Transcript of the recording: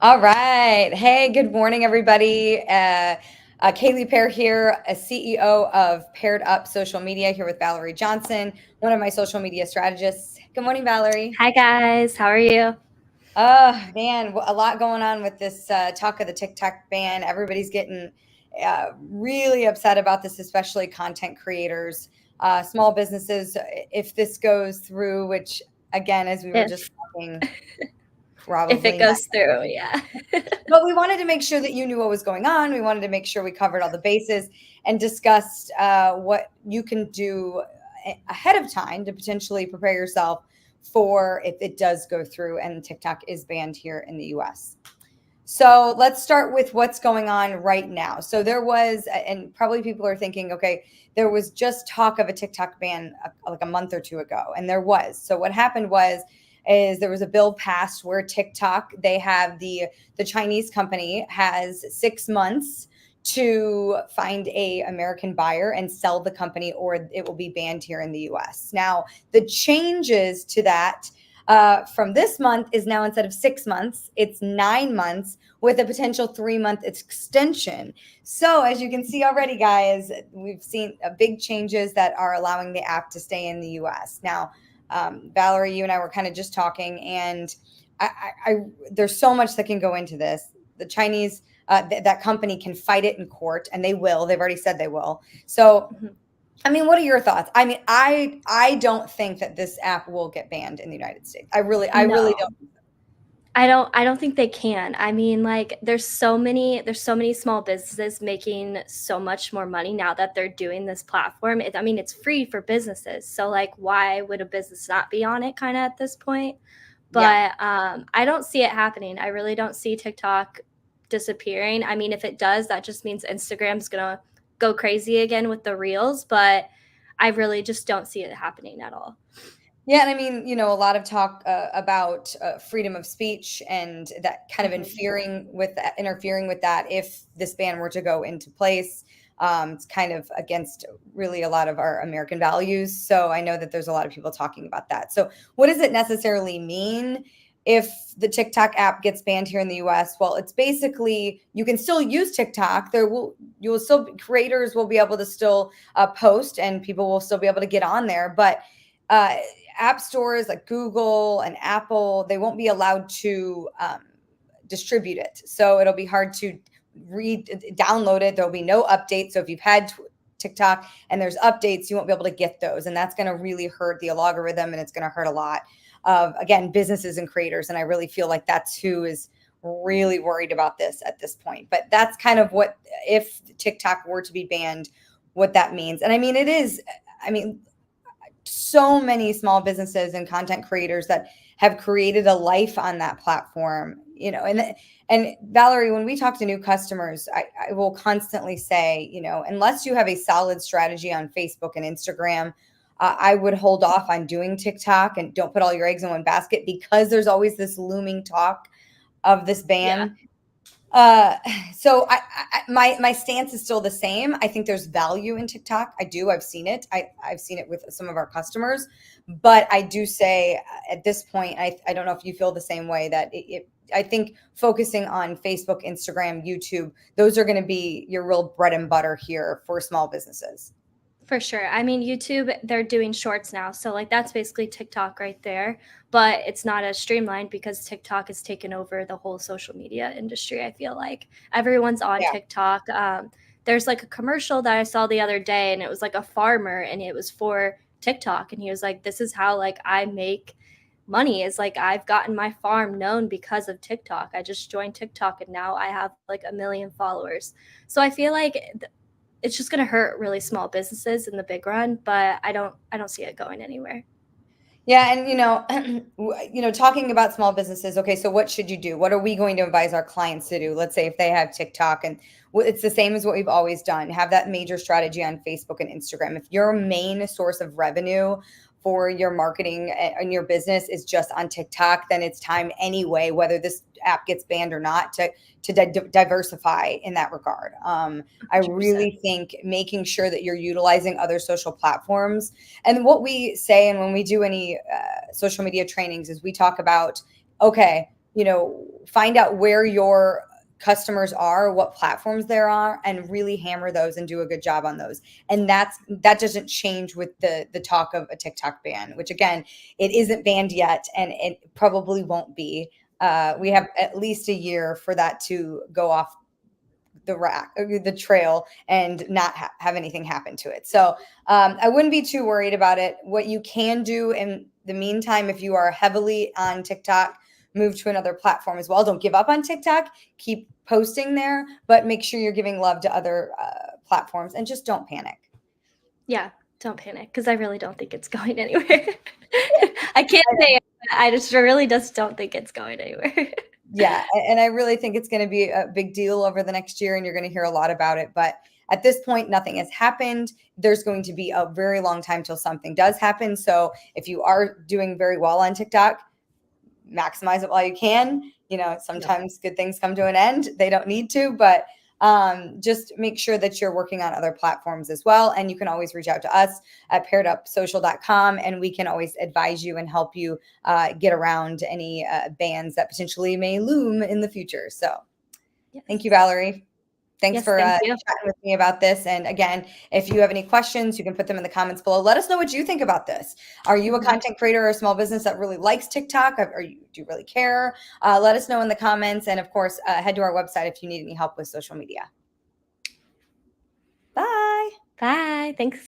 All right. Hey, good morning, everybody. Kaylee Pear here, a CEO of Paired Up Social Media, here with Valerie Johnson, one of my social media strategists. Good morning, Valerie. Hi guys, how are you? Oh, man, a lot going on with this talk of the TikTok ban. Everybody's getting really upset about this, especially content creators, small businesses. If this goes through, which, again, as we were If just talking, if it probably not. goes through, yeah. But we wanted to make sure that you knew what was going on. We wanted to make sure we covered all the bases and discussed what you can do ahead of time to potentially prepare yourself for if it does go through and TikTok is banned here in the US. So let's start with what's going on right now. So there was, and probably people are thinking, okay, there was just talk of a TikTok ban like a month or two ago, and there was. So what happened was, is there was a bill passed where TikTok, they have the Chinese company has 6 months to find a American buyer and sell the company, or it will be banned here in the US. Now, the changes to that from this month is now instead of 6 months, it's 9 months with a potential 3 month extension. So, as you can see already, guys, we've seen big changes that are allowing the app to stay in the US. Now, Valerie, you and I were kind of just talking, and there's so much that can go into this. The Chinese, that company can fight it in court, and they will. They've already said they will. So, Mhm. I mean, what are your thoughts? I mean, I don't think that this app will get banned in the United States. I really No. don't. I don't think they can. I mean, like there's so many small businesses making so much more money now that they're doing this platform. I mean, it's free for businesses. So like why would a business not be on it kind of at this point? Yeah. But I don't see it happening. I really don't see TikTok disappearing. I mean, if it does, that just means Instagram's going to go crazy again with the reels, but I really just don't see it happening at all. Yeah, and I mean, a lot of talk about freedom of speech and that kind of Mhm. interfering with that if this ban were to go into place. It's kind of against really a lot of our American values. So I know that there's a lot of people talking about that. So what does it necessarily mean if the TikTok app gets banned here in the US? Well, it's basically you can still use TikTok. You will still creators will be able to still post and people will still be able to get on there, but uh, app stores like Google and Apple, they won't be allowed to distribute it. So it'll be hard to download it. There'll be no updates. So if you've had TikTok and there's updates, you won't be able to get those. And that's going to really hurt the algorithm, and it's going to hurt a lot of, again, businesses and creators. And I really feel like that's who is really worried about this at this point. But that's kind of what, if TikTok were to be banned, what that means. And I mean, it is, I mean, so many small businesses and content creators that have created a life on that platform, and Valerie, when we talk to new customers, I will constantly say, unless you have a solid strategy on Facebook and Instagram, I would hold off on doing TikTok and don't put all your eggs in one basket, because there's always this looming talk of this Yeah. ban. uh so my stance is still the same. I think there's value in TikTok. I've seen it. I've seen it with some of our customers, but I do say, at this point, I don't know if you feel the same way, that I think focusing on Facebook, Instagram, YouTube, those are going to be your real bread and butter here for small businesses. For sure. I mean, YouTube, they're doing shorts now. So, like, that's basically TikTok right there. But it's not as streamlined because TikTok has taken over the whole social media industry. I feel like everyone's on Yeah. TikTok. There's like a commercial that I saw the other day, and it was like a farmer, and it was for TikTok. And he was like, this is how, like, I make money is like I've gotten my farm known because of TikTok. I just joined TikTok and now I have like 1 million followers. So I feel like it's just going to hurt really small businesses in the big run, but I don't see it going anywhere. Yeah, and talking about small businesses. Okay, so what should you do? What are we going to advise our clients to do? Let's say if they have TikTok, and it's the same as what we've always done. Have that major strategy on Facebook and Instagram. If your main source of revenue for your marketing and your business is just on TikTok, then it's time anyway, whether this app gets banned or not, to diversify in that regard. I 100%. really think making sure that you're utilizing other social platforms. And what we say, and when we do any social media trainings, is we talk about, okay, find out where your customers are, what platforms there are, and really hammer those and do a good job on those. And that doesn't change with the talk of a TikTok ban, which again, it isn't banned yet, and it probably won't be. We have at least a year for that to go off the trail and not have anything happen to it. So I wouldn't be too worried about it. What you can do in the meantime, if you are heavily on TikTok, move to another platform as well. Don't give up on TikTok. Keep posting there, but make sure you're giving love to other platforms, and just don't panic. Yeah, don't panic, because I really don't think it's going anywhere. I can't say it, but I just really just don't think it's going anywhere. Yeah, and I really think it's going to be a big deal over the next year, and you're going to hear a lot about it. But at this point, nothing has happened. There's going to be a very long time till something does happen. So if you are doing very well on TikTok, maximize it while you can. Sometimes good things come to an end. They don't need to, but just make sure that you're working on other platforms as well. And you can always reach out to us at pairedupsocial.com, and we can always advise you and help you get around any bans that potentially may loom in the future. So Thank you, Valerie. Thanks for chatting with me about this. And again, if you have any questions, you can put them in the comments below. Let us know what you think about this. Are you a content creator or a small business that really likes TikTok? Do you really care? Let us know in the comments. And of course, head to our website if you need any help with social media. Bye. Bye. Thanks.